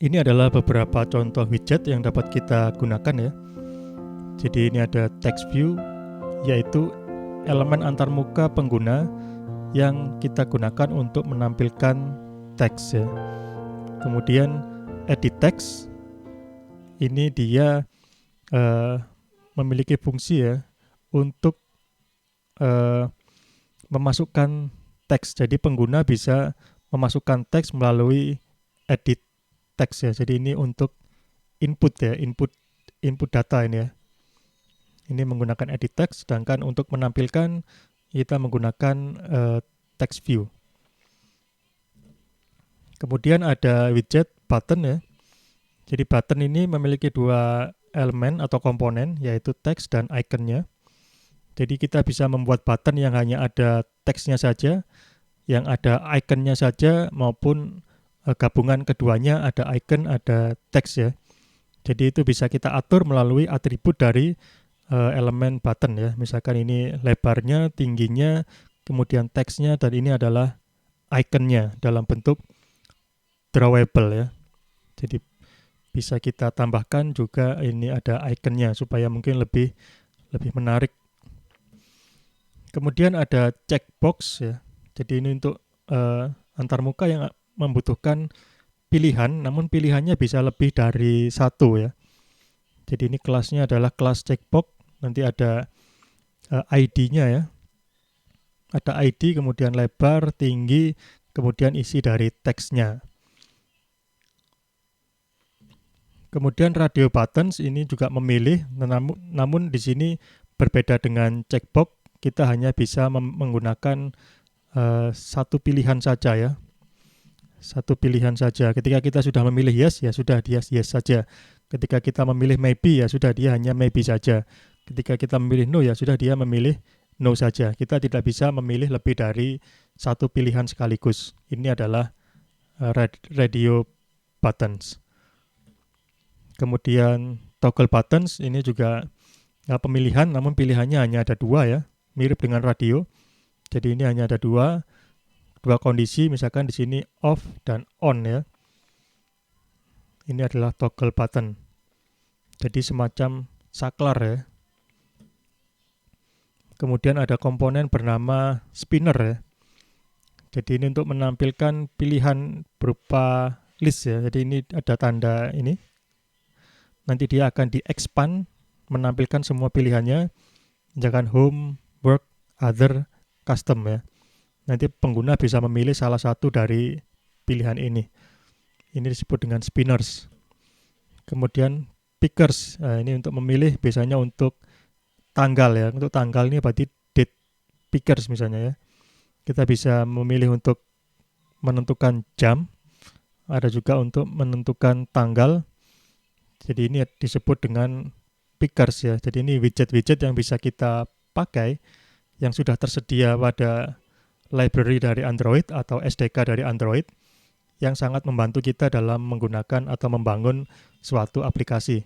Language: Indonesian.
Ini adalah beberapa contoh widget yang dapat kita gunakan ya. Jadi ini ada text view, yaitu elemen antarmuka pengguna yang kita gunakan untuk menampilkan teks ya. Kemudian edit text, ini dia memiliki fungsi ya untuk memasukkan teks. Jadi pengguna bisa memasukkan teks melalui edit teks ya. Jadi ini untuk input ya, input data ini ya. Ini menggunakan edit text, sedangkan untuk menampilkan kita menggunakan text view. Kemudian ada widget button ya. Jadi button ini memiliki dua elemen atau komponen, yaitu teks dan iconnya. Jadi kita bisa membuat button yang hanya ada teksnya saja, yang ada iconnya saja, maupun gabungan keduanya, ada icon, ada teks ya. Jadi itu bisa kita atur melalui atribut dari elemen button ya. Misalkan ini lebarnya, tingginya, kemudian teksnya, dan ini adalah iconnya dalam bentuk drawable ya. Jadi bisa kita tambahkan juga ini ada iconnya supaya mungkin lebih menarik. Kemudian ada checkbox ya. Jadi ini untuk antarmuka yang membutuhkan pilihan, namun pilihannya bisa lebih dari satu ya. Jadi ini kelasnya adalah kelas checkbox, nanti ada ID-nya ya. Ada ID, kemudian lebar, tinggi, kemudian isi dari teksnya. Kemudian radio buttons ini juga memilih, namun di sini berbeda dengan checkbox, kita hanya bisa menggunakan satu pilihan saja ya. Satu pilihan saja. Ketika kita sudah memilih yes, ya sudah dia yes saja. Ketika kita memilih maybe, ya sudah dia hanya maybe saja. Ketika kita memilih no, ya sudah dia memilih no saja. Kita tidak bisa memilih lebih dari satu pilihan sekaligus. Ini adalah radio buttons. Kemudian toggle buttons ini juga pemilihan, namun pilihannya hanya ada dua ya, mirip dengan radio. Jadi ini hanya ada dua kondisi, misalkan di sini off dan on ya. Ini adalah toggle button. Jadi semacam saklar ya. Kemudian ada komponen bernama spinner ya. Jadi ini untuk menampilkan pilihan berupa list ya. Jadi ini ada tanda ini. Nanti dia akan di-expand, menampilkan semua pilihannya, misalkan home, work, other, custom ya. Nanti pengguna bisa memilih salah satu dari pilihan ini. Ini disebut dengan spinners. Kemudian pickers, ini untuk memilih biasanya untuk tanggal ya. Untuk tanggal ini berarti date pickers misalnya ya. Kita bisa memilih untuk menentukan jam, ada juga untuk menentukan tanggal. Jadi ini disebut dengan pickers ya. Jadi ini widget-widget yang bisa kita pakai yang sudah tersedia pada library dari Android atau SDK dari Android yang sangat membantu kita dalam menggunakan atau membangun suatu aplikasi.